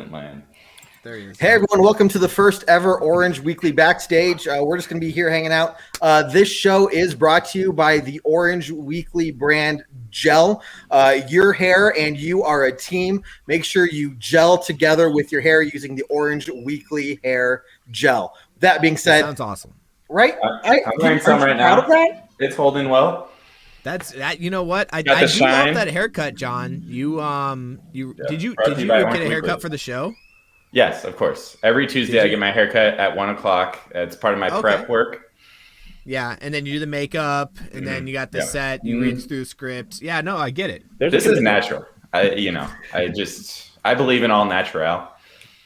Man. There he is. Hey everyone, welcome to the first ever Orange Weekly Backstage. We're just going to be here hanging out. This show is brought to you by the Orange Weekly brand gel. Your hair and you are a team. Make sure you gel together with your hair using the Orange Weekly hair gel. That being said, that sounds awesome. Right? I'm wearing some right now. It's holding well. That's that. You know what? I do shine. love that haircut, John. Did you get a haircut for the show? Yes, of course. Every Tuesday I get my haircut at 1:00. It's part of my prep work. Yeah, and then you do the makeup, and then you got the set. You read through the script. Yeah, no, I get it. This is natural. I believe in all natural.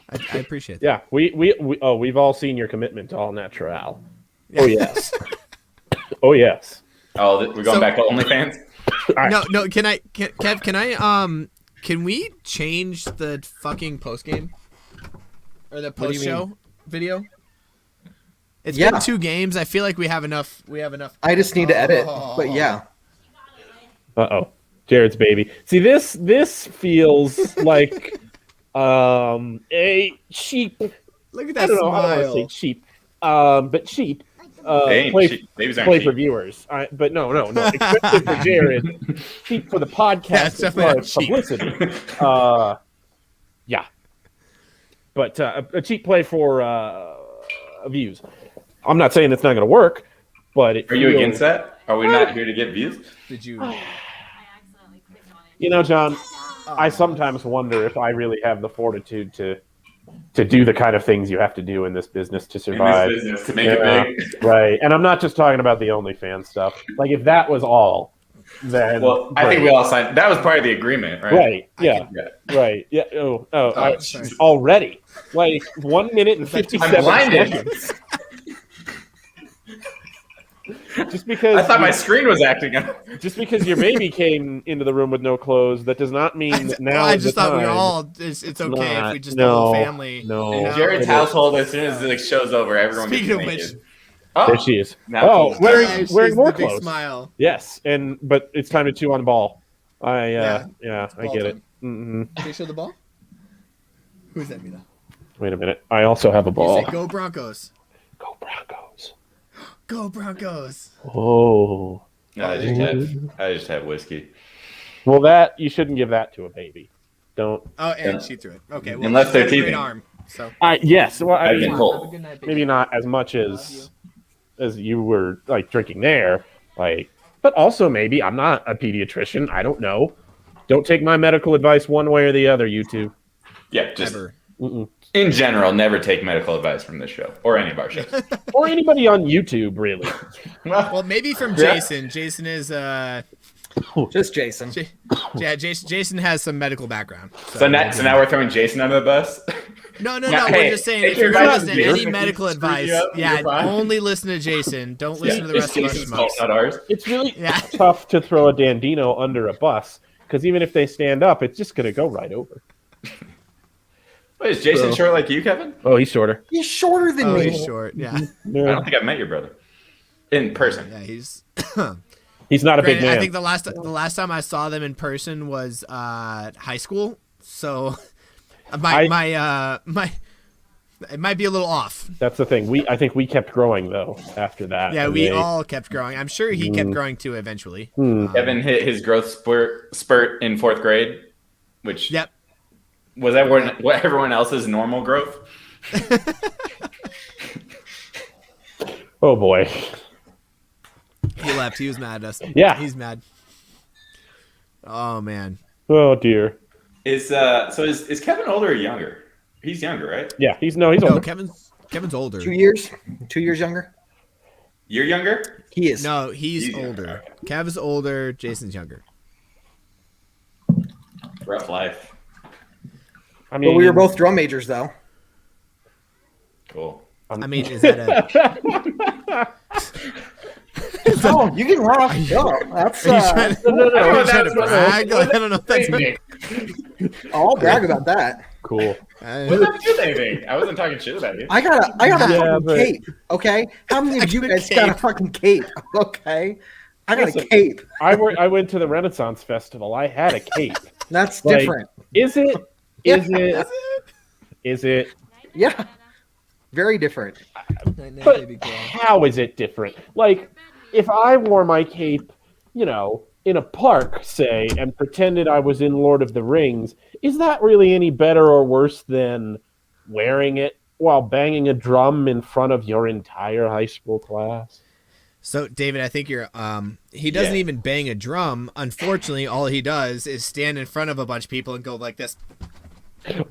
I appreciate that. Yeah, we've all seen your commitment to all natural. Yeah. Oh yes. Oh yes. Oh, we're going back to OnlyFans? Right. No. Can we change the fucking post game or the post show video? It's been 2 games. I feel like we have enough. I just need to edit, but yeah. Jared's baby. See, this feels like a cheap. Look at that I don't know smile. how to say cheap, but cheap. Play for viewers, but no, expensive for Jared, cheap for the podcast as far as publicity. Yeah, but a cheap play for views. I'm not saying it's not going to work, but are you against that? Are we not here to get views? Did you? You know, John, I sometimes wonder if I really have the fortitude to do the kind of things you have to do in this business to survive. In this business, to make it big. Right. And I'm not just talking about the OnlyFans stuff. Like, if that was all, then... Well, I think we all signed... That was part of the agreement, right? Right. Yeah. Right. Yeah. Already. Like, 1 minute and 57 seconds. Just because I thought my screen was acting up. Just because your baby came into the room with no clothes, that does not mean that now. I just thought we all. It's okay if we just the whole family. No. In Jared's household, as soon as the show's over, everyone gets naked. Speaking of which, there she is. Wearing more clothes. Big smile. Yes, but it's time to chew on the ball. I get it. Can you show the ball? Who's that, Mina? Wait a minute. I also have a ball. You say, go Broncos. Go Broncos. Go Broncos! Oh, no, I just have whiskey. Well, you shouldn't give that to a baby. Don't. Oh, and she threw it. Okay, well, unless they're teething. Arm. So. Yes. Well, I've been told. Maybe not as much as you were like drinking there, but also maybe I'm not a pediatrician. I don't know. Don't take my medical advice one way or the other, you two. Yeah, just. In general, never take medical advice from this show or any of our shows. Or anybody on YouTube, really. Well, maybe from Jason. Jason is just Jason. Jason has some medical background. So now we're throwing Jason under the bus? No. We're just saying if you're going to listen to any medical advice, only listen to Jason. Don't listen to the rest of us. Fault, not ours. It's really tough to throw a Dandino under a bus because even if they stand up, it's just going to go right over. Wait, is Jason short like you, Kevin? Oh, he's shorter. He's shorter than me. He's short, yeah. I don't think I've met your brother in person. Yeah, he's he's not a big man. I think the last time I saw them in person was high school. So my it might be a little off. That's the thing. I think we kept growing though after that. Yeah, we all kept growing. I'm sure he kept growing too eventually. Kevin hit his growth spurt in 4th grade, which was that what everyone else's normal growth? Oh boy. He left. He was mad at us. Yeah. He's mad. Oh man. Oh dear. Is Kevin older or younger? He's younger, right? Yeah, he's older. Kevin's older. 2 years? 2 years younger? You're younger? He is. No, he's older. Okay. Kev is older, Jason's younger. Rough life. I mean, but we were both drum majors, though. Cool. I mean, is that a... Oh, you can laugh. No, that's... No. I don't know if that's... I'll brag about that. Cool. What's up with anything? I wasn't talking shit about you. I got a fucking cape, okay? How many of you guys got a fucking cape, okay? I got a cape. I went to the Renaissance Festival. I had a cape. That's different. Is it? Is it? Is it? Yeah, very different. But how is it different? Like, if I wore my cape, in a park, say, and pretended I was in Lord of the Rings, is that really any better or worse than wearing it while banging a drum in front of your entire high school class? So, David, I think you're. He doesn't even bang a drum. Unfortunately, all he does is stand in front of a bunch of people and go like this.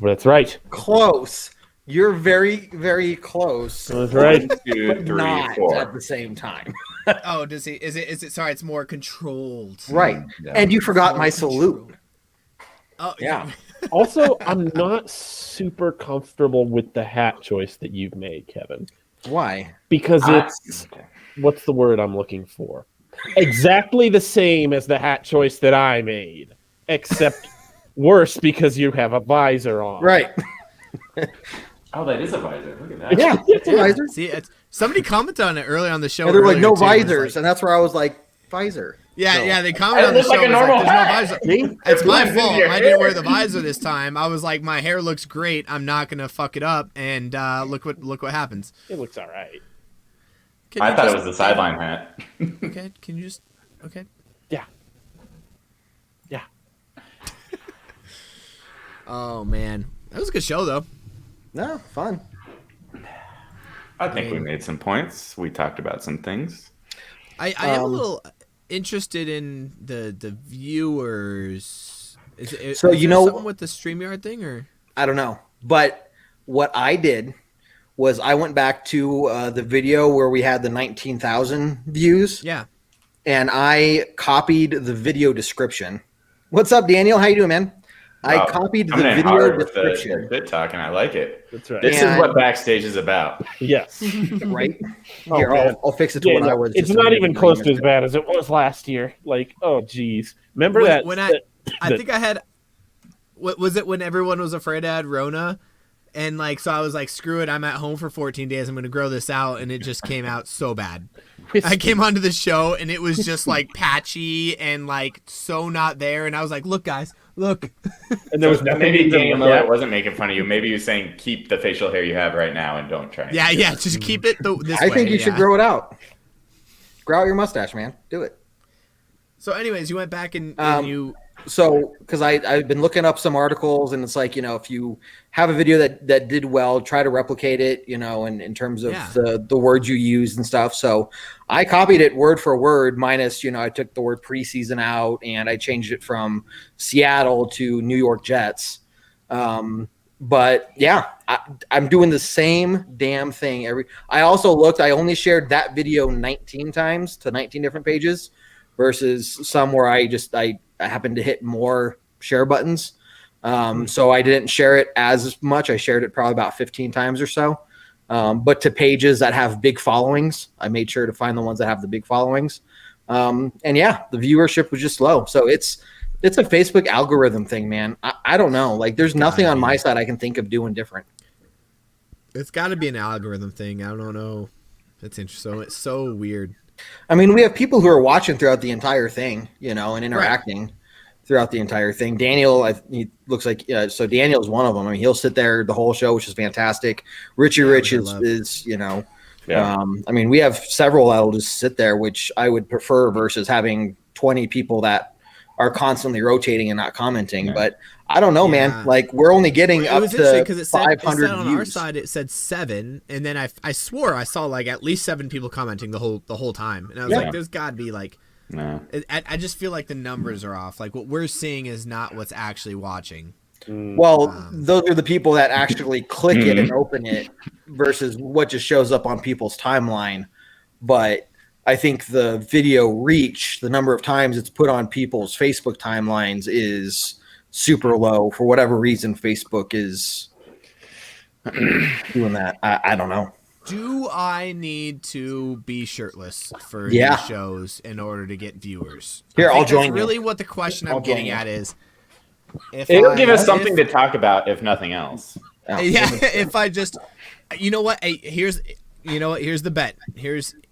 That's right. Close. You're very, very close. That's right. 1, 2, 3, Not 4. at the same time. Oh, does he? Is it? Sorry, it's more controlled. Right. Yeah. And you forgot my salute. Oh, Yeah. Also, I'm not super comfortable with the hat choice that you've made, Kevin. Why? Because it's what's the word I'm looking for? Exactly the same as the hat choice that I made, except worse because you have a visor on. Right. Oh, that is a visor. Look at that. Yeah, it's a visor. See, somebody commented on it early on the show. And they were like, earlier, no too, and it was visors. And that's where I was like, visor. Yeah, No. yeah, they commented on the It show. looks like a it was normal there's no hat. visor. It's my blends into fault. your I didn't wear hair. the visor this time. I was like, my hair looks great. I'm not gonna fuck it up. And look what happens. It looks all right. Can I you thought it just- was the sideline hat. Okay, can you just? Okay. Yeah. Yeah. Oh man, that was a good show though. No, fun. I think we made some points. We talked about some things. I am a little interested in the viewers. Is something with the StreamYard thing or? I don't know. But what I did was I went back to the video where we had the 19,000 views. Yeah. And I copied the video description. What's up, Daniel? How you doing, man? I copied the coming in video hard with description. the bit talk, and I like it. That's right. This And- is what Backstage is about. Yes. Right? Oh, Here, man. I'll fix it to what I was. It's just not a even minute close ago. to as bad as it was last year. Like, oh, geez. Remember that? I think I had. What was it when everyone was afraid I had Rona? And so I was like, screw it, I'm at home for 14 days, I'm going to grow this out, and it just came out so bad. I came onto the show, and it was just patchy and so not there, and I was like, look, guys, look. And there was nothing. Maybe to Daniel look at. Millett wasn't making fun of you. Maybe he was saying keep the facial hair you have right now and don't try. Yeah, just keep it this way. I think you should grow it out. Grow out your mustache, man. Do it. So anyways, you went back and you... So, because I've been looking up some articles, and it's if you have a video that did well, try to replicate it, in terms of the words you use and stuff. So I copied it word for word, minus, I took the word preseason out and I changed it from Seattle to New York Jets. But yeah, I'm doing the same damn thing. I also looked, I only shared that video 19 times to 19 different pages versus some where I happened to hit more share buttons. So I didn't share it as much. I shared it probably about 15 times or so. But to pages that have big followings, I made sure to find the ones that have the big followings. And yeah, the viewership was just low. So it's a Facebook algorithm thing, man. I don't know. There's nothing on my side I can think of doing different. It's got to be an algorithm thing. I don't know. That's interesting. It's so weird. I mean, we have people who are watching throughout the entire thing, and interacting throughout the entire thing. Daniel, he looks like so. Daniel's one of them. I mean, he'll sit there the whole show, which is fantastic. Richie Rich is. I mean, we have several that'll just sit there, which I would prefer versus having 20 people that are constantly rotating and not commenting. Yeah. But I don't know, man. We're only getting up to 500 said on views. our side it said 7, and then I swore I saw at least 7 people commenting the whole time, and I was like, there's got to be no. I just feel like the numbers are off. What we're seeing is not what's actually watching. Well, those are the people that actually click it and open it versus what just shows up on people's timeline. But I think the video reach, the number of times it's put on people's Facebook timelines is super low for whatever reason. Facebook is doing that. I don't know. Do I need to be shirtless for these shows in order to get viewers? Here, I'll join you. That's really what the question I'm getting at is. It'll give us something to talk about, if nothing else. Yeah, if I just, you know what? Here's the bet.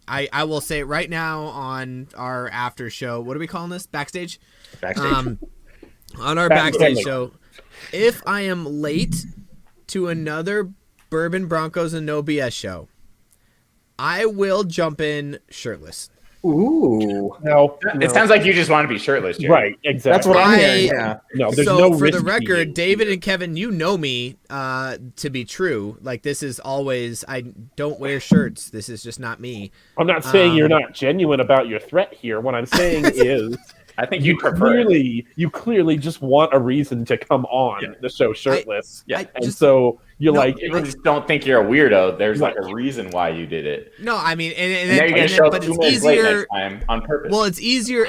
I will say it right now on our after show. What are we calling this? Backstage? Backstage. On our Backstage show, if I am late to another Bourbon Broncos and No BS show, I will jump in shirtless. Ooh. No. It sounds like you just want to be shirtless, Jared. Right, exactly. That's what I'm hearing. Yeah. No, there's So no for the risk record, being. David and Kevin, you know me to be true. Like, this is always, I don't wear shirts. This is just not me. I'm not saying you're not genuine about your threat here. What I'm saying is, I think you prefer it. you clearly just want a reason to come on the show shirtless. So you're No, like, People just don't think you're a weirdo. There's like a reason why you did it. No, I mean, And now you're gonna show up but 2 it's minutes late easier. next time on purpose. Well, it's easier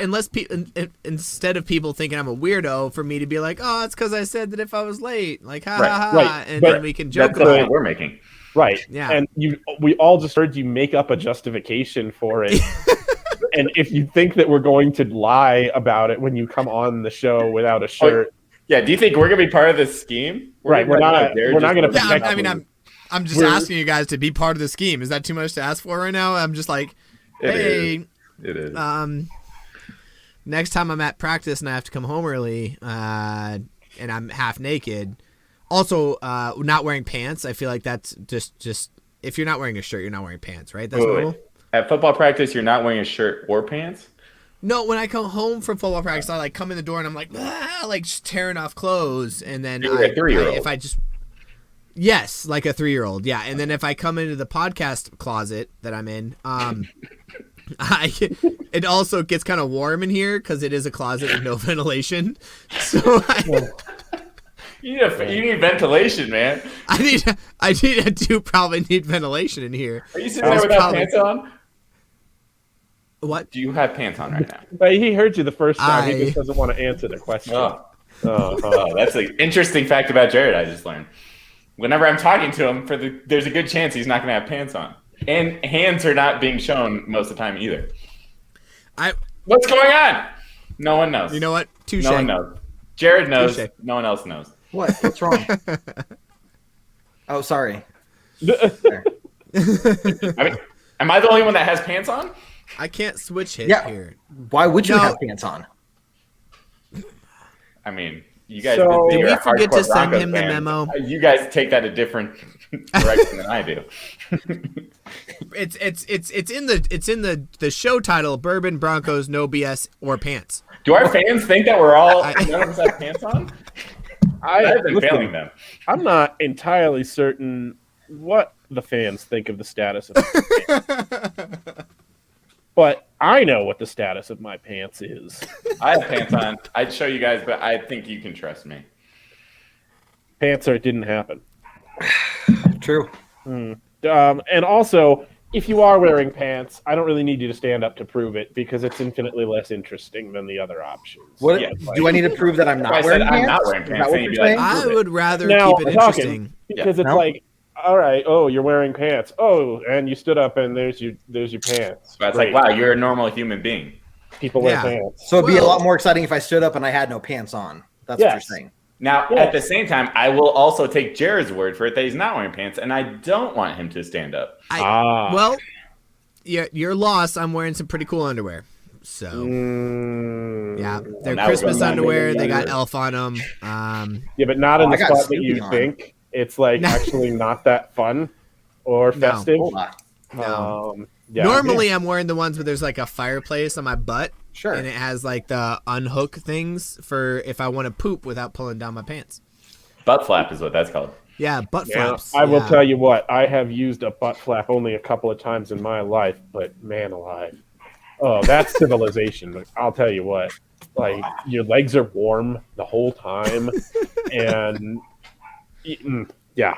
instead of people thinking I'm a weirdo for me to be like, oh, it's because I said that if I was late, like ha ha ha, and then we can joke That's the about point it. we're making. right, Yeah. and we all just heard you make up a justification for it. And if you think that we're going to lie about it when you come on the show without a shirt, Yeah, do you think we're gonna be part of this scheme? Right, we're not gonna Yeah, protect I mean, you. I'm just asking you guys to be part of the scheme. Is that too much to ask for right now? I'm just like, hey, It is. next time I'm at practice and I have to come home early, and I'm half naked. Also, not wearing pants. I feel like that's just if you're not wearing a shirt, you're not wearing pants, right? That's normal. At football practice, you're not wearing a shirt or pants? No, when I come home from football practice, I like come in the door and I'm like, like just tearing off clothes, and then You're a 3-year-old. if I just yes, like a 3-year-old, yeah. And then if I come into the podcast closet that I'm in, it also gets kind of warm in here because it is a closet with no ventilation. So You need ventilation, man. I do probably need ventilation in here. Are you sitting there without pants on? What? Do you have pants on right now? But he heard you the first time. He just doesn't want to answer the question. Oh, that's an interesting fact about Jared I just learned. Whenever I'm talking to him, there's a good chance he's not going to have pants on. And hands are not being shown most of the time either. What's going on? No one knows. You know what? Touche. No one knows. Jared knows. Touche. No one else knows. What? What's wrong? Oh, sorry. I mean, am I the only one that has pants on? I can't switch hit here. Why would you No. have pants on? I mean, you guys. So- Did we forget to hardcore send Broncos him the fans. memo? You guys take that a different direction than I do. It's in the show title, Bourbon Broncos No BS or Pants. Do our fans think that we're all none of us have pants on? I've been listen, failing them. I'm not entirely certain what the fans think of the status of my pants. But I know what the status of my pants is. I have pants on. I'd show you guys, but I think you can trust me. Pants or it didn't happen. True. And also, if you are wearing pants, I don't really need you to stand up to prove it because it's infinitely less interesting than the other options. What Yeah, do I need to prove that I'm I not said wearing I'm pants? not wearing Is pants, that what then you're you'd be like, saying? I would rather Now, keep it I'm talking, interesting. because it's No? like, all right, oh, you're wearing pants. Oh, and you stood up and there's your pants. But it's Great. like, wow, you're a normal human being. People wear Yeah. pants. So it'd be a Well- lot more exciting if I stood up and I had no pants on. That's what you're Yes. saying. Now, Yeah. at the same time, I will also take Jared's word for it that he's not wearing pants, and I don't want him to stand up. Well, your loss. I'm wearing some pretty cool underwear. So yeah, they're now we're Christmas going underwear. They got underwear. elf on them. Yeah, but not in I the got spot that Snoopy you on. think. It's like actually not that fun or No. festive. Hold on. No. Yeah. Normally, I'm wearing the ones where there's like a fireplace on my butt, Sure. and it has like the unhook things for if I want to poop without pulling down my pants. Butt flap is what that's called. Yeah, butt Yeah, flaps. I will yeah. tell you what, I have used a butt flap only a couple of times in my life, but man alive. Oh, that's civilization. Like, I'll tell you what, like your legs are warm the whole time, and yeah.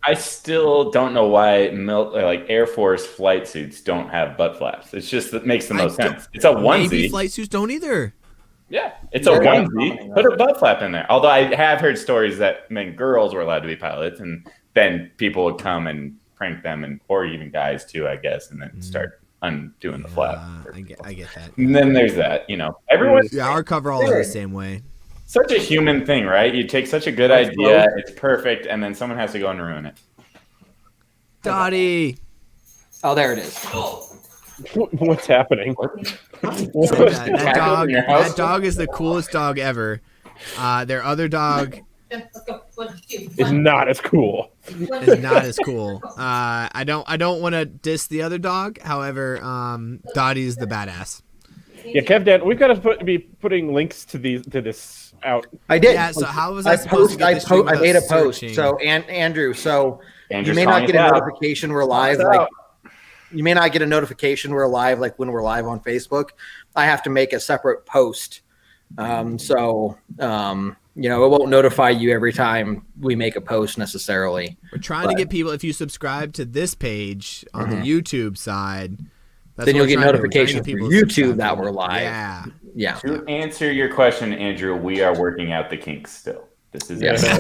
I still don't know why like Air Force flight suits don't have butt flaps. It's just that makes the most sense. It's a Maybe onesie. flight suits don't either. Yeah, it's a onesie. Put a butt flap in there. Although I have heard stories that girls were allowed to be pilots, and then people would come and prank them, or even guys too, I guess, and then start undoing the flap. I get that. And then there's that. Everyone. Yeah, our coveralls are the same way. Such a human thing, right? You take such a good idea, it's perfect, and then someone has to go and ruin it. Dottie. Oh, there it is. What's happening? That dog is the coolest dog ever. Their other dog is not as cool. Is not as cool. I don't want to diss the other dog. However, Dottie's the badass. Yeah, Kev Dan, we've got to be putting links to this out. I did. Yeah. So how was I supposed to get this stream I made a post. searching? So Andrew, so Andrew's you may not calling get a us out. notification we're live. Like, you may not get a notification we're live, like when we're live on Facebook. I have to make a separate post. You know, it won't notify you every time we make a post necessarily. We're trying to get people. If you subscribe to this page on the YouTube side, that's Then what you'll we're get trying to do. We're trying to notifications get for people to YouTube subscribe that to we're it. live. Yeah. Yeah. To answer your question, Andrew, we are working out the kinks still. This is Yes. I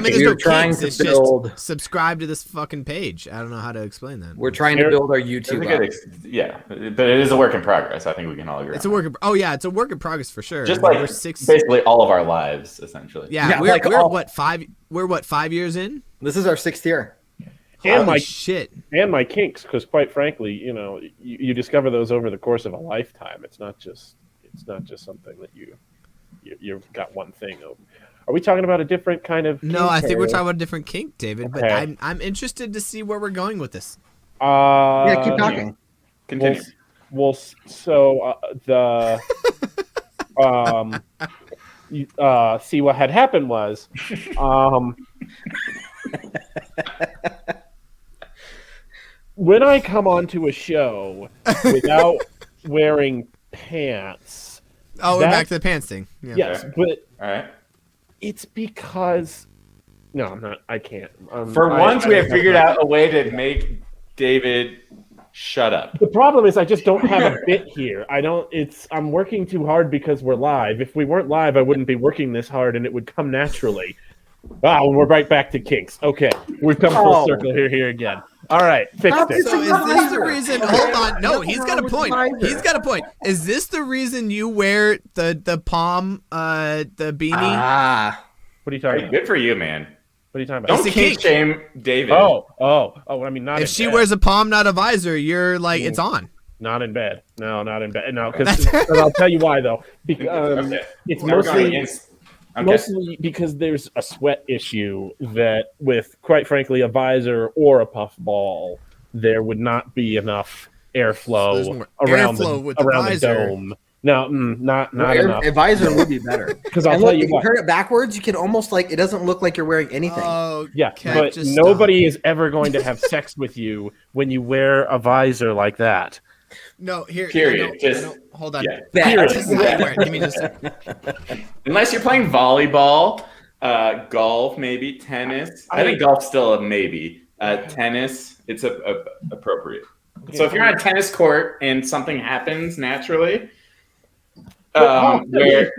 mean, there's We're no trying kinks. to It's build- just subscribe to this fucking page. I don't know how to explain that. We're trying to build our It's a YouTube good up. yeah, but it is a work in progress. I think we can all agree. It's on a work. It's a work in progress for sure. Just I mean, like we're six. basically all of our lives, essentially. Yeah, Yeah, we're all- what 5? We're what 5 years in? This is our 6th year. And Holy my shit! and my kinks, because quite frankly, you know, you discover those over the course of a lifetime. It's not just something that you've got one thing over. Are we talking about a different kind of? No, I think kink, we're or- talking about a different kink, David. But Okay. I'm interested to see where we're going with this. Yeah, keep talking. Continue. See what had happened was, when I come onto a show without wearing pants, Oh, we're That- back to the pants thing. Yeah. yes, but All right. it's because no, I'm not. I can't. For once, we have don't figured have- out a way to make David shut up. The problem is I just don't have a bit here. I'm working too hard because we're live. If we weren't live, I wouldn't be working this hard and it would come naturally. We're right back to kinks. Okay. We've come full circle here again. All right, fixed Stop it. So is this the reason? Hold on. No, he's got a What's wrong point. with the He's got a point. Is this the reason you wear the palm the beanie? Ah. What are you talking Hey, about? good for you, man. What are you talking Don't about? It's a kink kink. shame David. Oh, I mean, not If in she bed. wears a palm, not a visor, you're like it's on. Not in bed. No, not in bed. No, because I'll tell you why though. Because Okay. it's We're going mostly against- okay. mostly because there's a sweat issue that, with quite frankly a visor or a puff ball, there would not be enough So there's airflow more around airflow with the the visor. dome. No, not enough. Advisor would be better. Because I'll And tell look, you if you what. turn it backwards, you can almost like it doesn't look like you're wearing anything. Oh, Yeah, Kev, but just nobody is ever going to have sex with you when you wear a visor like that. stop. No, here. Period. I don't- Just- I don't- hold on. yeah. That- Just wait, give me just a second. Unless you're playing volleyball, golf, maybe tennis. I think golf's still a maybe. Tennis, it's appropriate. So if you're on a tennis court and something happens naturally, where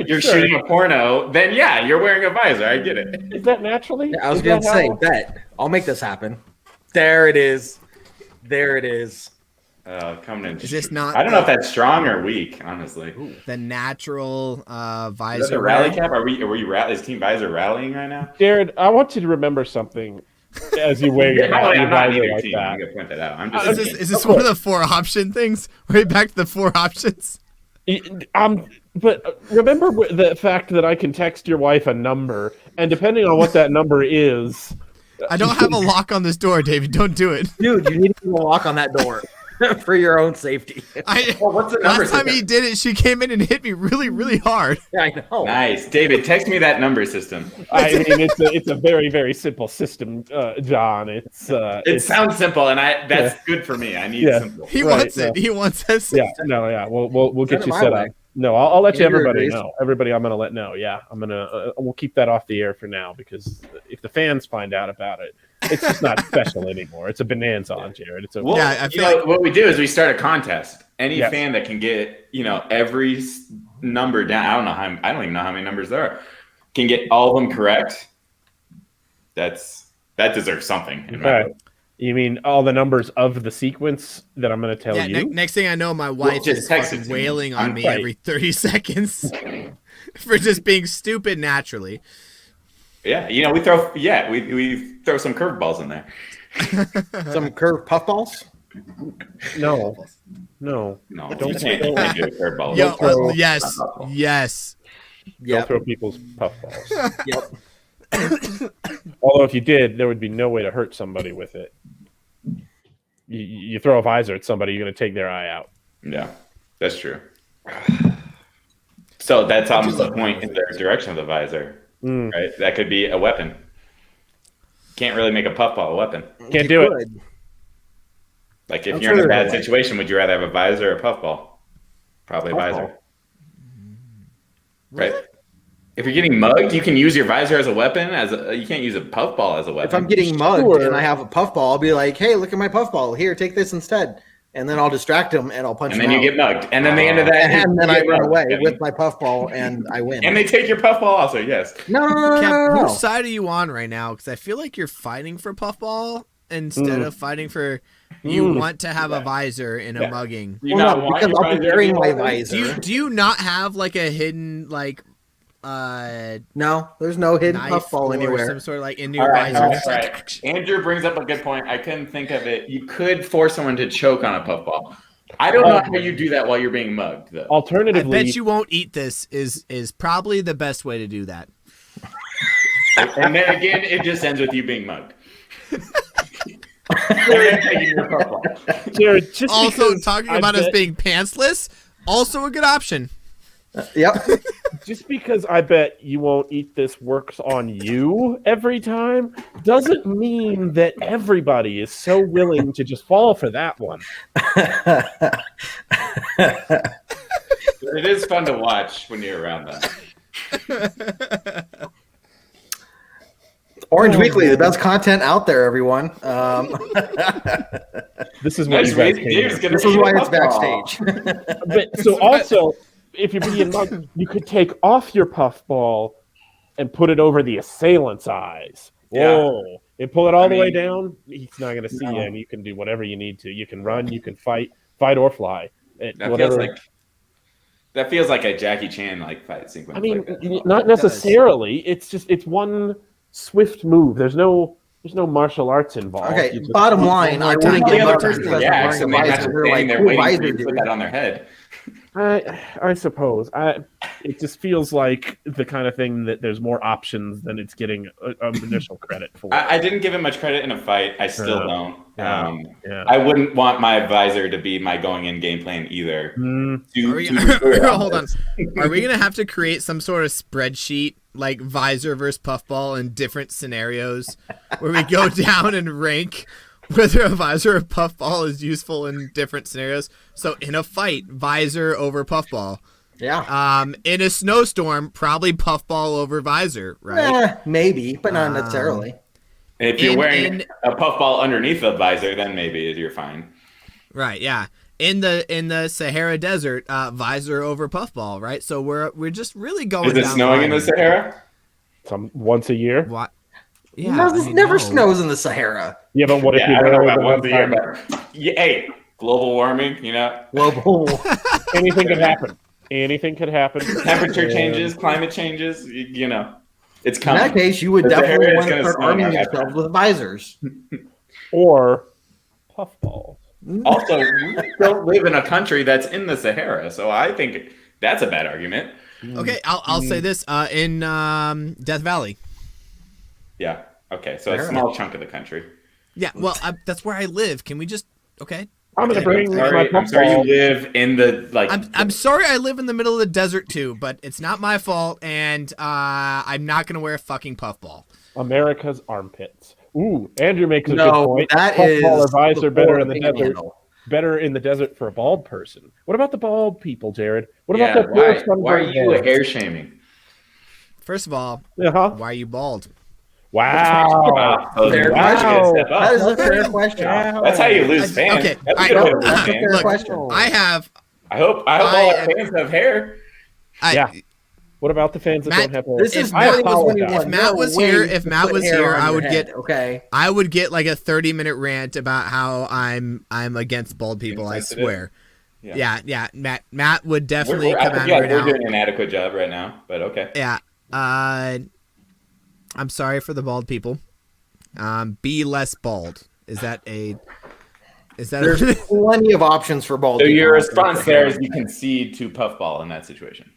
you're Sure. shooting a porno, then yeah, you're wearing a visor. I get it. Is that naturally? I was Is gonna that say, how- bet. I'll make this happen. There it is. There it is. Coming in. Is this not I don't know if that's strong or weak, honestly. the natural Is that visor? the rally wear? cap? Are we is Team Visor rallying right now? Jared, I want you to remember something as you wear your, I'm your not visor either like team. that. I'm gonna point that out. I'm Is just this, is this one of the 4 option things? Right back to the 4 options. But remember the fact that I can text your wife a number, and depending on what that number is, I don't have a lock on this door, David. Don't do it. Dude, you need to put a lock on that door for your own safety. Well, what's the number Last time system? he did it, she came in and hit me really, really hard. Yeah, I know. Nice, David. Text me that number system. I mean, it's a very, very simple system, John. It sounds simple, and that's good for me. I need Yeah. simple. He Right, wants it. yeah. He wants us. Yeah, no, yeah. We'll get Send it you my set way. up. No, I'll let you Andrew everybody agrees. know. Everybody, I'm gonna let know. Yeah, I'm gonna. We'll keep that off the air for now because if the fans find out about it, it's just not special anymore. It's a bonanza on Jared. It's a Well, Yeah, I you feel know, like- what we do is we start a contest. Any Yes. fan that can get every number down. I don't even know how many numbers there are. Can get all of them correct. That deserves something. In my All right. book. You mean all the numbers of the sequence that I'm going to tell Yeah, you? next thing I know, my wife just is text it fucking to me. wailing on I'm me right. every 30 seconds for just being stupid naturally. Yeah, we throw some curveballs in there. Some curved puffballs. No, no. No, Don't you can't throw- do a curveball. Yo, throw- yes. Yep. throw people's puffballs. Yep. Although if you did, there would be no way to hurt somebody with it. You throw a visor at somebody, you're going to take their eye out. Yeah, that's true. So that's almost the point in the direction of the visor, right? That could be a weapon. Can't really make a puffball a weapon. Can't do it. Like if you're in a bad situation, would you rather have a visor or a puffball? Probably a visor. Right? If you're getting mugged, you can use your visor as a weapon. You can't use a puffball as a weapon. If I'm getting mugged and I have a puffball, I'll be like, "Hey, look at my puffball. Here, take this instead." And then I'll distract him and I'll punch him. And then you get mugged. And then the end of that, and then I run away with my puffball and I win. And they take your puffball also. Yes. Cap, whose side are you on right now? Because I feel like you're fighting for puffball instead of fighting for. You want to have a visor in a mugging. Because I'll be wearing my visor. Do you not have like a hidden like? No, there's no hidden puffball anywhere. Some sort of like in your visor. Right. Andrew brings up a good point. I couldn't think of it. You could force someone to choke on a puffball. I don't know how you do that while you're being mugged, though. Alternatively, I bet you won't eat this is probably the best way to do that. And then again, it just ends with you being mugged. Jared, just also talking about us being pantsless, also a good option. Yep. Just because I bet you won't eat this works on you every time doesn't mean that everybody is so willing to just fall for that one. It is fun to watch when you're around them. Orange Weekly, the best content out there, everyone. This is what you guys came This is why it's Backstage. But so also, if you're being mugged, you could take off your puffball and put it over the assailant's eyes. Whoa. And pull it all the way down. He's not going to see you, and you can do whatever you need to. You can run, you can fight or fly. That feels like a Jackie Chan like fight sequence. I mean, not necessarily. It's one swift move. There's no martial arts involved. Okay, bottom line, I wouldn't get mugged because I'm wearing a visor. They're like, they're waiting for you to put that on their head. I suppose. It just feels like the kind of thing that there's more options than it's getting initial credit for. I didn't give it much credit in a fight. I still don't. Yeah. I wouldn't want my visor to be my going-in game plan either. Hold on. Are we going to have to create some sort of spreadsheet like visor versus puffball in different scenarios where we go down and rank whether a visor or puffball is useful in different scenarios? So in a fight, visor over puffball. Yeah. In a snowstorm, probably puffball over visor, right? Maybe, but not necessarily. If you're wearing a puffball underneath the visor, then maybe you're fine. Right. Yeah. In the Sahara Desert, visor over puffball, right? So we're just really going. Is it snowing in the Sahara? Once a year. What? Yeah, it never snows in the Sahara. Yeah, but what if you I don't know about once once a year? But hey, global warming, you know. Global. Anything could happen. Anything could happen. Temperature changes, climate changes. You know, it's coming. In that case, you would definitely want to start arming yourselves with visors or puffballs. Also, we don't live in a country that's in the Sahara, so I think that's a bad argument. Okay, I'll say this in Death Valley. Yeah. Okay. So a small chunk of the country. Yeah. Well, that's where I live. Can we just? Okay. I'm gonna bring my puffball. I'm sorry you live in the like. I'm sorry I live in the middle of the desert too, but it's not my fault, and I'm not gonna wear a fucking puffball. America's armpits. Ooh, Andrew makes a good point. That puffball is or visor better in the panhandle. desert. Better in the desert for a bald person. What about the bald people, Jared? What about the why are you hair shaming? First of all, Uh-huh. Why are you bald? Wow. Fair question. That is a fair question. That's how you lose fans. Okay, That's a good way to lose That's a fans. fair Look, question. I hope all our fans have hair. Yeah. What about the fans that don't have hair? This is If Matt Matt was- was if Matt was here- if Matt was here, I would get- okay. I would get like a 30-minute rant about how I'm against bald people. I Insensitive. swear. Yeah. Yeah. Matt would definitely I come feel out like right we're now. doing an adequate job right now, but okay. Yeah. I'm sorry for the bald people. Be less bald. Is that There's plenty of options for bald So people. your response there is you concede to puffball in that situation.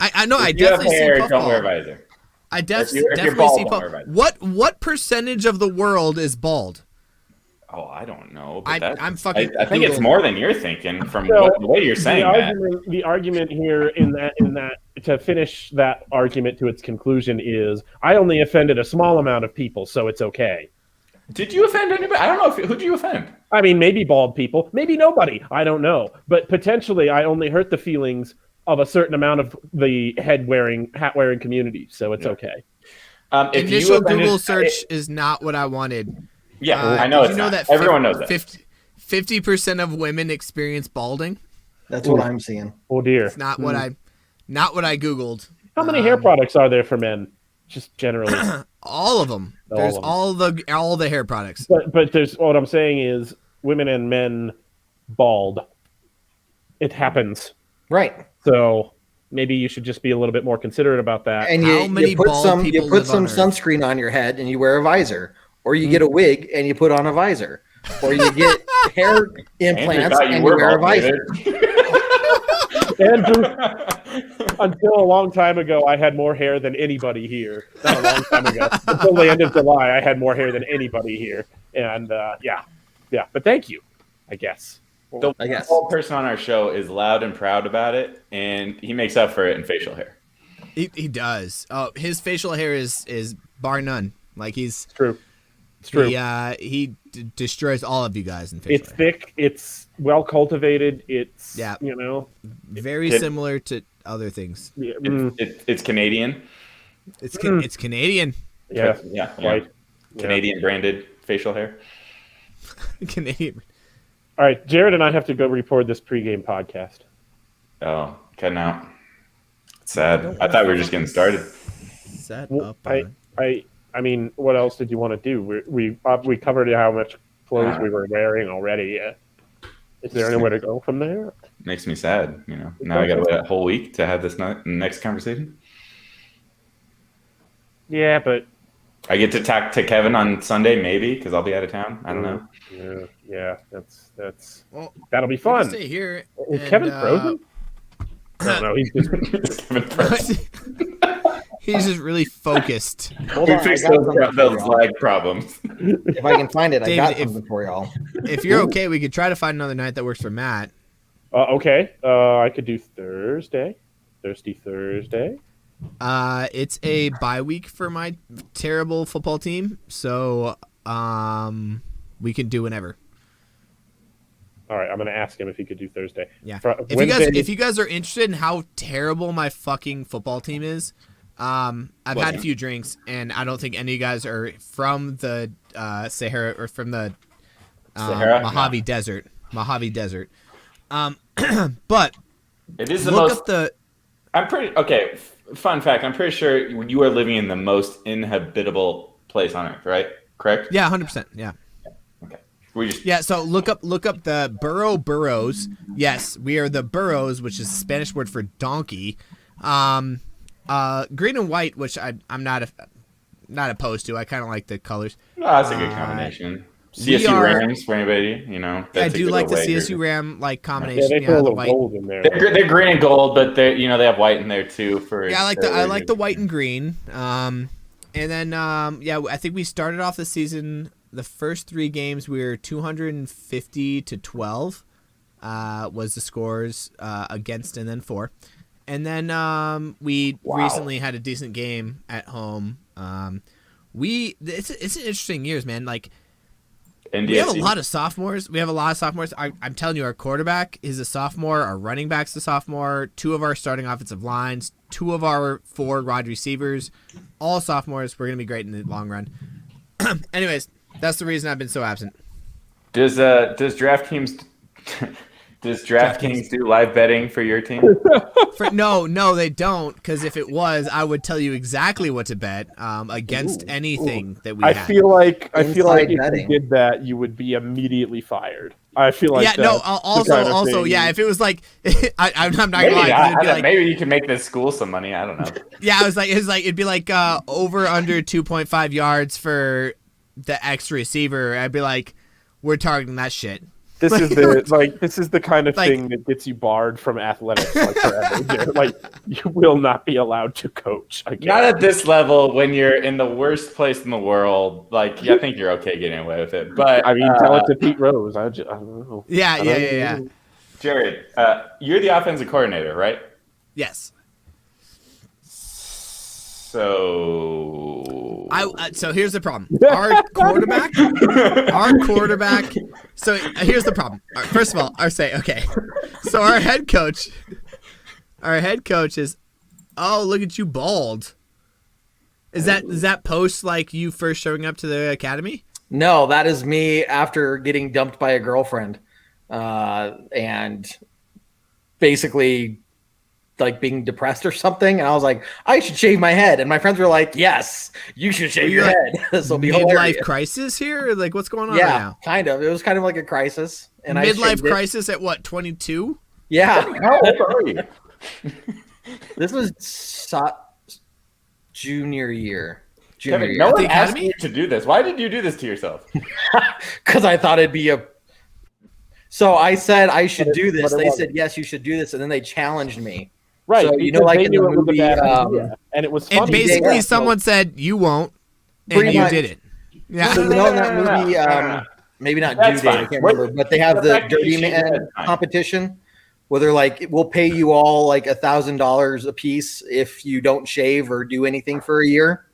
I know. I If you have definitely see hair, puffball. don't wear a visor. I If you're definitely bald, see don't wear a puff. visor. What percentage of the world is bald? Oh, I don't know. But I'm fucking. I think it's Googling. more than you're thinking from So, the way you're saying that. The argument here in that to finish that argument to its conclusion is I only offended a small amount of people, so it's okay. Did you offend anybody? I don't know. Who'd you offend? I mean, maybe bald people, maybe nobody. I don't know, but potentially I only hurt the feelings of a certain amount of the hat wearing community, so it's okay. If you Initial offended- Google search is not what I wanted. Yeah, I know Did it's you know not. that Everyone knows that. 50% of women experience balding? That's what I'm seeing. Oh dear. It's not what I Googled. How many hair products are there for men? Just generally. All of them. All There's of them. all the hair products. But there's what I'm saying is women and men bald. It happens. Right. So maybe you should just be a little bit more considerate about that. And How many you put bald some people you put live some on Earth? sunscreen on your head and you wear a visor, or you get a wig and you put on a visor, or you get hair implants thought you and were you wear a bald, visor. Andrew, until a long time ago, I had more hair than anybody here. Not a long time ago. Until the end of July, I had more hair than anybody here. And yeah. But thank you, I guess. The I guess. whole person on our show is loud and proud about it, and he makes up for it in facial hair. He does. Oh, his facial hair is bar none. Like he's It's true. It's true. he destroys all of you guys in facial It's hair. thick. It's well cultivated. It's Yeah. Very it- similar to other things. It's Canadian. It's it's Canadian. Yeah. Yeah. Right. Canadian branded facial hair. Canadian. All right, Jared and I have to go record this pregame podcast. Oh, cutting out. It's sad. I thought we were just getting started. Set Well, up. On. I mean, what else did you want to do? We covered how much clothes we were wearing already. Is there anywhere to go from there? Makes me sad. Now I got to wait a whole week to have this next conversation. Yeah, but I get to talk to Kevin on Sunday, maybe, because I'll be out of town. I don't know. Yeah, that's Well, that'll be we can fun. stay here. Is and, Kevin frozen? No, he's just Kevin first. He's just really focused. Hold We on, I fixed got something for those y'all. lag problems. If I can find it, I got David, something for y'all. If you're okay, we could try to find another night that works for Matt. Okay. I could do Thursday. Thursday. It's a bye week for my terrible football team, so we can do whenever. All right, I'm gonna ask him if he could do Thursday. Yeah. Wednesday, If you guys are interested in how terrible my fucking football team is, I've had a few drinks, and I don't think any of you guys are from the Sahara or from the Sahara? Mojave Desert. Mojave Desert. But It is the look most. up the. I'm pretty okay. Fun fact: I'm pretty sure you are living in the most inhabitable place on Earth, right? Correct? Yeah, 100%. Yeah. Okay. We just Yeah, so look up the burrows. Yes, we are the burrows, which is Spanish word for donkey. Green and white, which I'm not opposed to. I kind of like the colors. that's a good combination. we CSU are- Rams for anybody, I that's a do good like the way CSU here. Ram like yeah, combination. they Yeah, put a the little white. gold in there. They're green and gold, but they have white in there too. For Yeah, I like the white and green. And then I think we started off the season. The first 3 games we were 250 to 12 was the scores against, and then 4. And then we recently had a decent game at home. It's an interesting years, man. Like we have a lot of sophomores. I'm telling you, our quarterback is a sophomore. Our running back's a sophomore. 2 of our starting offensive lines, 2 of our 4 wide receivers, all sophomores. We're gonna be great in the long run. Anyways, that's the reason I've been so absent. Does DraftKings do live betting for your team? No, they don't. Because if it was, I would tell you exactly what to bet against anything that we I had. feel like Inside if betting. you did that, you would be immediately fired. I feel like yeah, no. that's the Also, kind of thing- yeah. If it was like, I'm not gonna Maybe lie. 'cause not. it'd be like, Maybe you can make this school some money. I don't know. yeah, it'd be like over under 2.5 yards for the extra receiver. I'd be like, we're targeting that shit. This is the kind of Like- thing that gets you barred from athletics like forever. Jared. Like you will not be allowed to coach again. Not at this level when you're in the worst place in the world. Like, I think you're okay getting away with it. But I mean, tell it to Pete Rose. I don't know. Yeah. Jared, you're the offensive coordinator, right? Yes. So So here's the problem. Our quarterback. So here's the problem. First of all, So our head coach is, oh, look at you, bald. Is that post like you first showing up to the academy? No, that is me after getting dumped by a girlfriend, and basically like being depressed or something. And I was like, I should shave my head. And my friends were like, yes, you should shave your head. This will be Midlife hilarious. crisis here? Like, what's going on Yeah, right now? kind of. It was kind of like a crisis. And Midlife crisis at what, 22? Yeah. how old are you? This was junior year. Kevin, no one the asked academy? you to do this. Why did you do this to yourself? Because I thought it'd be So I said I should do this. but it They wasn't. said, yes, you should do this. And then they challenged me. Right. So, because like they in knew the it was a movie, bad idea, and it was funny. And basically Yeah. someone said, you won't, and Pretty you much. did it. Yeah. So you know that movie, maybe not That's Due Date, I fine. can't What- remember, but they have the the fact that you Dirty shaved your Man head, fine. competition where they're like, we'll pay you all like $1,000 a piece if you don't shave or do anything for a year.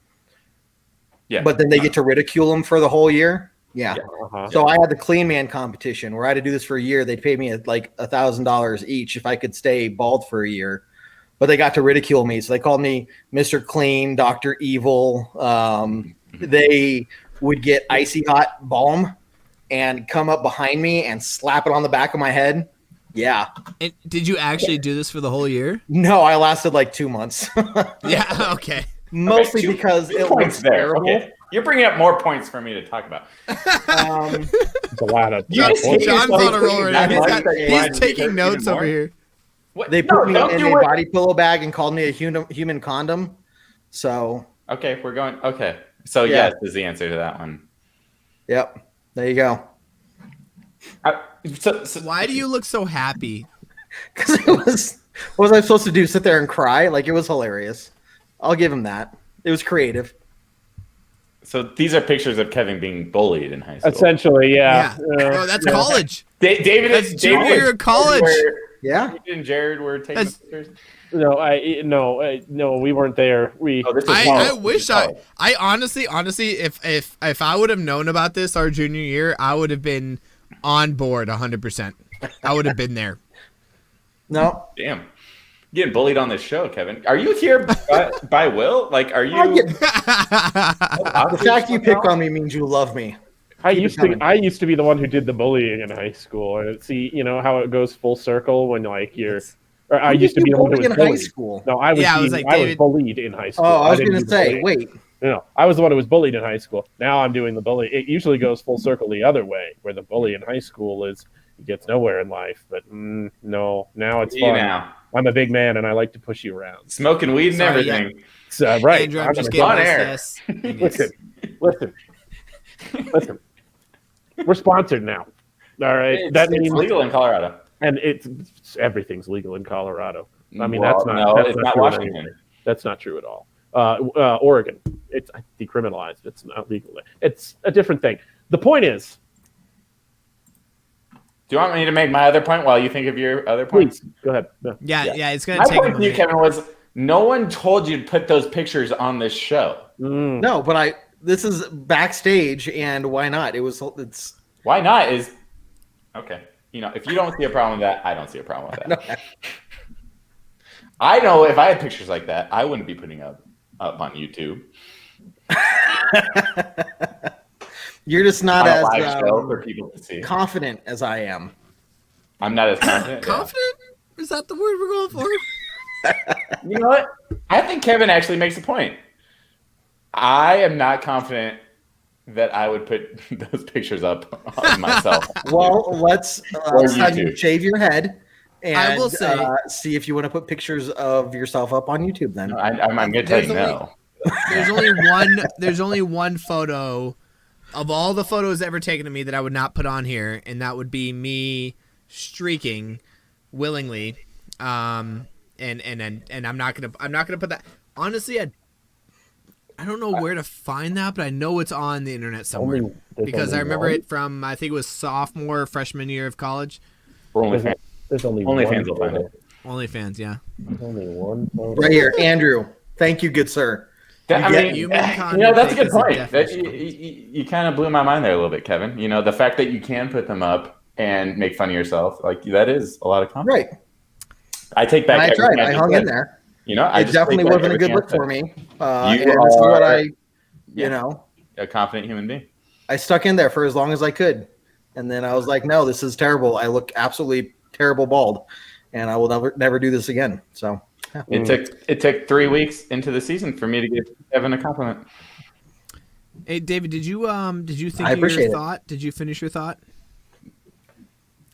Yeah. But then they get to ridicule them for the whole year. Yeah. Uh-huh. So I had the Clean Man competition where I had to do this for a year. They'd pay me like $1,000 each if I could stay bald for a year. But they got to ridicule me. So they called me Mr. Clean, Dr. Evil. They would get icy hot balm and come up behind me and slap it on the back of my head. Yeah. And did you actually do this for the whole year? No, I lasted like 2 months. Yeah, okay. Mostly Okay, because it points was there. terrible. Okay. You're bringing up more points for me to talk about. It's a lot of You just hate John's yourself on a roll right now. that much that you He's wanted to taking even notes more? over here. What? They No, put me don't in do a it. body pillow bag and called me a human condom. So, Okay, we're going. Okay, so Yeah. yes is the answer to that one. yep. There you go. So Why do you look so happy? Because it was, what was I supposed to do? Sit there and cry? Like, it was hilarious. I'll give him that. It was creative. So these are pictures of Kevin being bullied in high school. essentially, yeah. Oh, that's college. David That's is junior year of college. Yeah. David and Jared were taking That's- pictures. No, we weren't there. Oh, this is I college. wish This is college. I honestly, if I would have known about this our junior year, I would have been on board 100%. I would have been there. No. Damn. Getting bullied on this show, Kevin. Are you here by will? Like, are you? The fact you picked on me means you love me. I Keep it used to coming. I used to be the one who did the bullying in high school. And see, you know how it goes full circle when like you're. Or I used to be the one who was in high bullied. school. No, I was. Yeah, I was being- like, I was David- bullied in high school. Oh, I was didn't going to do the say, bullying. wait. No, I was the one who was bullied in high school. Now I'm doing the bully. It usually goes full circle the other way, where the bully in high school is he gets nowhere in life. But no, now it's You fun. now I'm a big man and I like to push you around. smoking weed and Sorry, everything. So, right. Andrew, I'm I'm just gonna getting on this. air. Yes. Listen. We're sponsored now. All right. It's legal in Colorado. And everything's legal in Colorado. I mean, Well, that's not. no, that's it's not not true in Washington. anything. That's not true at all. Oregon, it's decriminalized. It's not legal. It's a different thing. The point is, Do you want me to make my other point while you think of your other points? please go ahead. No. Yeah, it's gonna My take a point to you, minute. Kevin, was no one told you to put those pictures on this show. No, but this is backstage, and why not? It's Why not? Is okay. You know, if you don't see a problem with that, I don't see a problem with that. I know if I had pictures like that, I wouldn't be putting up on YouTube. You're just not On a as live show for people to see. confident as I am. I'm not as confident. Confident? Is that the word we're going for? You know what? I think Kevin actually makes a point. I am not confident that I would put those pictures up on myself. Well, let's Or have you YouTube. shave your head and I will say- see if you want to put pictures of yourself up on YouTube. Then I'm going to tell you There's no. There's only one photo of all the photos ever taken of me that I would not put on here, and that would be me streaking willingly. And I'm not gonna put that. Honestly, I don't know where to find that, but I know it's on the internet somewhere because I remember it from, I think it was sophomore, freshman year of college. There's only fans will find it. OnlyFans, yeah. There's only one photo. Right here, Andrew. Thank you, good sir. That's a good point. That, you kind of blew my mind there a little bit, Kevin. The fact that you can put them up and make fun of yourself, like that is a lot of confidence. Right. I take back. I tried. I hung in there. It definitely wasn't a good look for me. You this is what I, a confident human being. I stuck in there for as long as I could, and then I was like, "No, this is terrible. I look absolutely terrible bald, and I will never do this again." So yeah. It took 3 weeks into the season for me to give Kevin a compliment. Hey, David, did you think I of your appreciate it. thought? Did you finish your thought?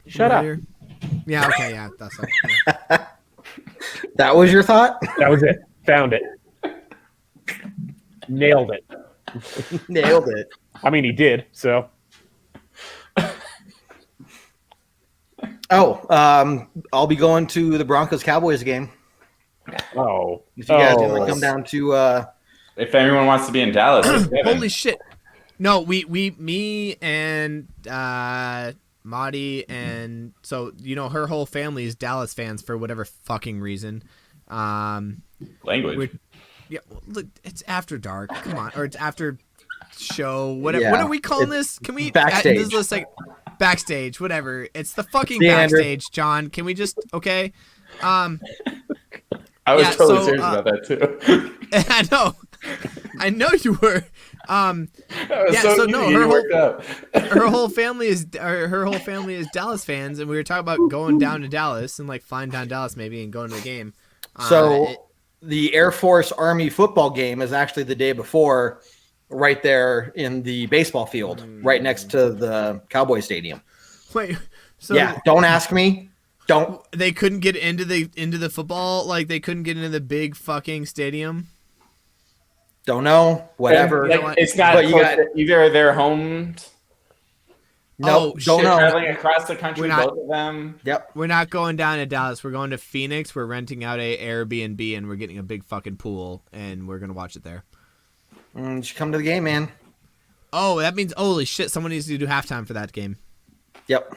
Shut up. Earlier? Yeah. Okay. Yeah. That's it. Yeah. That was your thought? That was it. Found it. Nailed it. Nailed it. I mean, he did. So. I'll be going to the Broncos Cowboys game. Oh. If you guys want to come down to if anyone wants to be in Dallas, Holy shit! No, me and Maudie, and so her whole family is Dallas fans for whatever fucking reason. Language. Yeah, look, it's after dark. Come on, or it's after show. Whatever. Yeah, what are we calling this? Can we Backstage. This is like Backstage. Whatever. It's the fucking See, Andrew. Backstage, John. Can we just okay? I was totally serious about that too. I know you were. Her whole family is Dallas fans, and we were talking about going down to Dallas and like flying down to Dallas maybe and going to the game. The Air Force Army football game is actually the day before, right there in the baseball field, right next to the Cowboy Stadium. Wait, so yeah, don't ask me. Don't. They couldn't get into the football, like they couldn't get into the big fucking stadium. Don't know. Whatever. It's not. But either their homes. No, don't know. Traveling across the country, both of them. Yep. We're not going down to Dallas. We're going to Phoenix. We're renting out a Airbnb, and we're getting a big fucking pool, and we're gonna watch it there. You should come to the game, man. Oh, that means holy shit! Someone needs to do halftime for that game. Yep.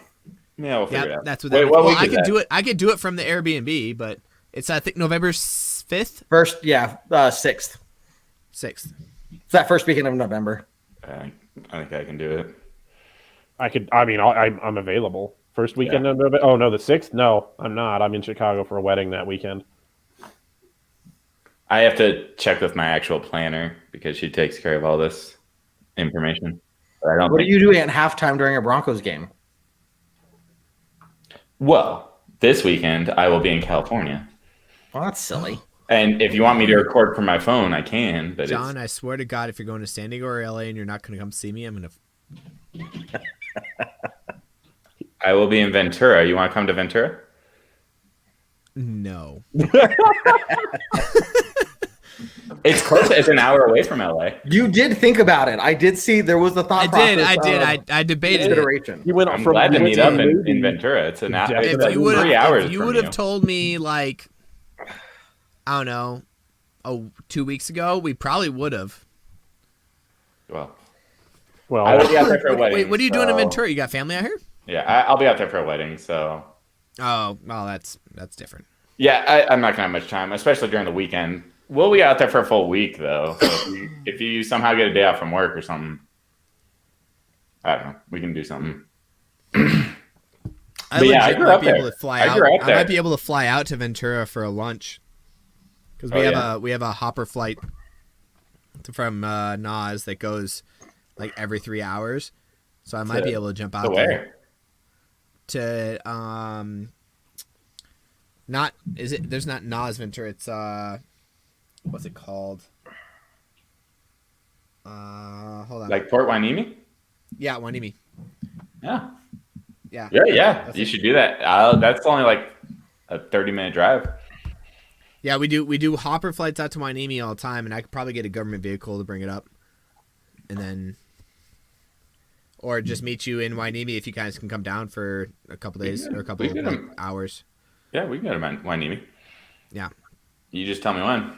Yeah, we'll figure it out. That's what that means. I could do it. I could do it from the Airbnb, but it's I think November 5th. 6th. 6th. It's that first weekend of November. I think I can do it. I'm available. First weekend of November. Oh, no, the 6th? No, I'm not. I'm in Chicago for a wedding that weekend. I have to check with my actual planner because she takes care of all this information. But What are you doing at halftime during a Broncos game? Well, this weekend I will be in California. Well, that's silly. And if you want me to record from my phone, I can. But John, I swear to God, if you're going to San Diego or LA and you're not going to come see me, I'm going to... I will be in Ventura. You want to come to Ventura? No. It's close. It's an hour away from LA. You did think about it. I did see there was the thought process. I debated it. You went I'm glad to meet up in Ventura. It's an hour. If you would have told me, like, I don't know, 2 weeks ago, we probably would have. Well, I will be out there for a wedding. Wait, what are you doing in Ventura? You got family out here? Yeah, I'll be out there for a wedding. So. Oh, well, that's different. Yeah, I'm not gonna have much time, especially during the weekend. We'll be out there for a full week, though. So if you somehow get a day off from work or something, I don't know. We can do something. I grew up there. I might be able to fly out to Ventura for a lunch because we have a hopper flight from Nas that goes like every 3 hours, so I might be able to jump out there. To there's not Nas Ventura. It's what's it called? Hold on. Like Port Hueneme? Yeah, Hueneme. Yeah. Yeah. You should do that. That's only like a 30-minute drive. Yeah, we do hopper flights out to Hueneme all the time, and I could probably get a government vehicle to bring it up, and then or just meet you in Wainimi if you guys can come down for a couple days or a couple we can like, get 'em. hours. Yeah, we can go to Wainimi. Yeah. You just tell me when.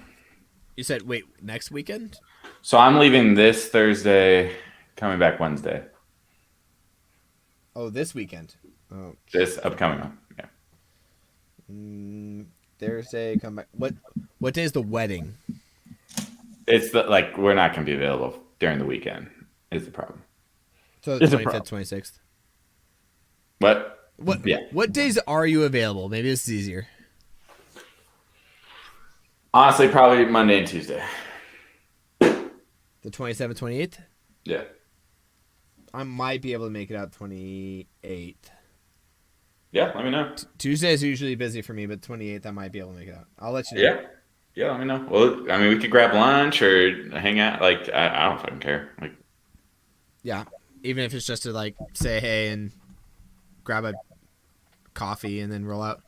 You said wait next weekend? So I'm leaving this Thursday, coming back Wednesday. Oh, this weekend. Oh, This upcoming one. Yeah. Thursday. Come back. What day is the wedding? It's we're not going to be available during the weekend. Is the problem? So the It's a 25th, 26th. What? What? Yeah. What days are you available? Maybe this is easier. Honestly, probably Monday and Tuesday. The 27th, 28th. Yeah. I might be able to make it out 28th. Yeah, let me know. Tuesday is usually busy for me, but 28th I might be able to make it out. I'll let you know. Yeah. Yeah, let me know. Well, I mean, we could grab lunch or hang out. I don't fucking care. Yeah. Even if it's just to like say hey and grab a coffee and then roll out.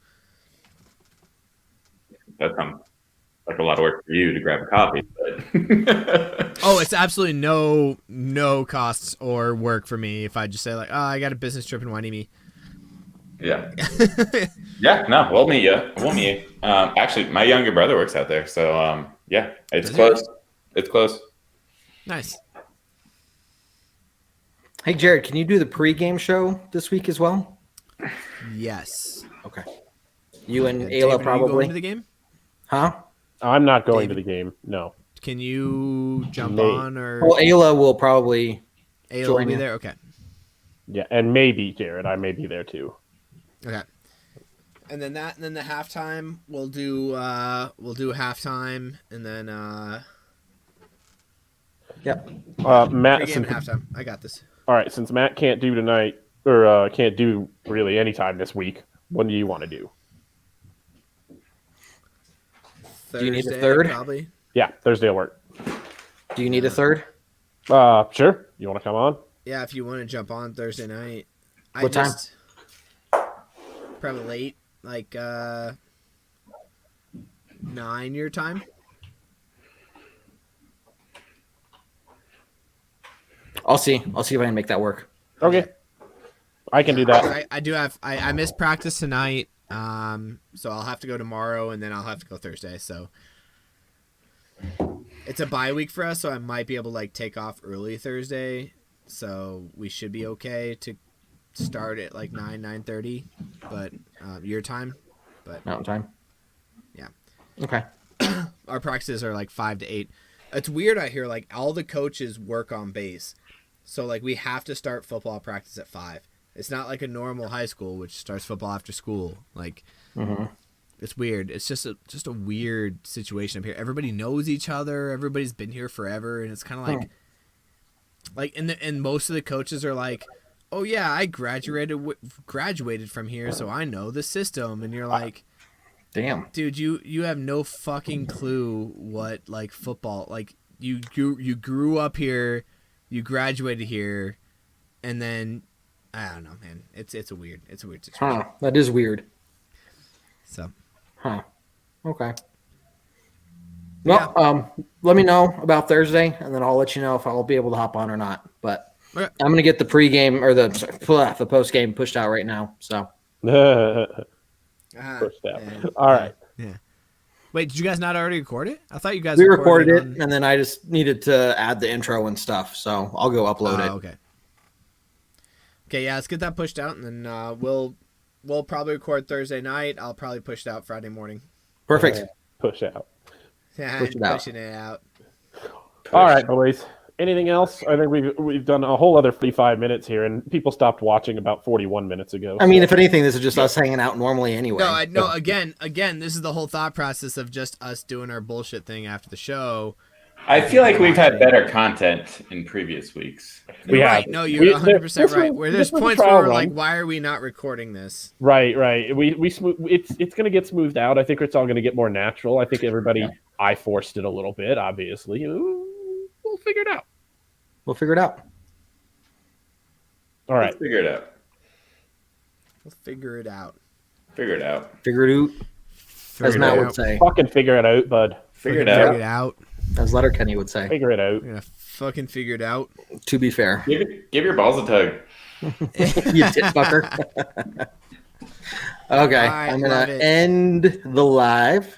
That sounds like a lot of work for you to grab a coffee. But Oh, it's absolutely no costs or work for me if I just say like, oh, I got a business trip in Wainimi. yeah. Yeah, no, we'll meet you. Actually, my younger brother works out there. So, yeah, it's Does he? close. It's close. Nice. Hey, Jared, can you do the pregame show this week as well? Yes. Okay. You and David, Ayla are you going probably. to the game? Huh? I'm not going to David. the game. No. Can you jump Nate. on or Well, Ayla will probably. Ayla will join be you. there? Okay. Yeah, and maybe Jared. I may be there too. Okay. And then the halftime we'll do halftime and then Yep. Matt. pregame and halftime. I got this. All right, since Matt can't do tonight or can't do really any time this week, what do you want to do? Thursday, Do you need a third? Probably. Yeah, Thursday will work. Do you need a third? Sure. You want to come on? Yeah, if you want to jump on Thursday night. What time? Probably late, like 9 your time. I'll see. I'll see if I can make that work. Okay. I can do that. I do have I missed practice tonight, so I'll have to go tomorrow and then I'll have to go Thursday. So it's a bye week for us, so I might be able to like take off early Thursday. So we should be okay to start at like 9:30, but your time. But Mountain time. yeah, Okay. our practices are like 5 to 8. It's weird out here. Like all the coaches work on base, so like we have to start football practice at 5. It's not like a normal high school which starts football after school. Like it's weird. It's just a weird situation up here. Everybody knows each other. Everybody's been here forever, and it's kind of like and most of the coaches are like, oh yeah, I graduated from here, so I know the system. And you're like, Damn. dude, you have no fucking clue what like football. Like you grew up here, you graduated here, and then I don't know, man. It's a weird situation. Huh. That is weird. So Huh. Okay. Well, let me know about Thursday, and then I'll let you know if I'll be able to hop on or not. But Okay. I'm gonna get the pregame or the post game pushed out right now. So Pushed out. All right. Yeah. Wait, did you guys not already record it? I thought you guys we recorded it, on... and then I just needed to add the intro and stuff. So I'll go upload it. Okay. Okay, yeah, let's get that pushed out, and then we'll probably record Thursday night. I'll probably push it out Friday morning. Perfect. Push out. Yeah, Push it out. pushing it out. All right, boys. Anything else? I think we've done a whole other 45 minutes here, and people stopped watching about 41 minutes ago. I mean, if anything, this is just us hanging out normally anyway. No, again, this is the whole thought process of just us doing our bullshit thing after the show. I feel like we've had better content in previous weeks. We You're have. right. No, you're 100% right. Where there's this was a points trial where we're run. like, why are we not recording this? Right. We smooth. It's going to get smoothed out. I think it's all going to get more natural. I think everybody. I forced it a little bit, obviously. We'll figure it out. We'll figure it out. All right. Let's figure it out. We'll figure it out. Figure it out. Figure it out, as Figure Matt it would out. say. Fucking figure it out, bud. Figure it Figure out. it out. as Letterkenny would say. Figure it out. I'm gonna fucking figure it out. To be fair, Give your balls a tug. you tit fucker. Okay, right, I'm love gonna it. end the live.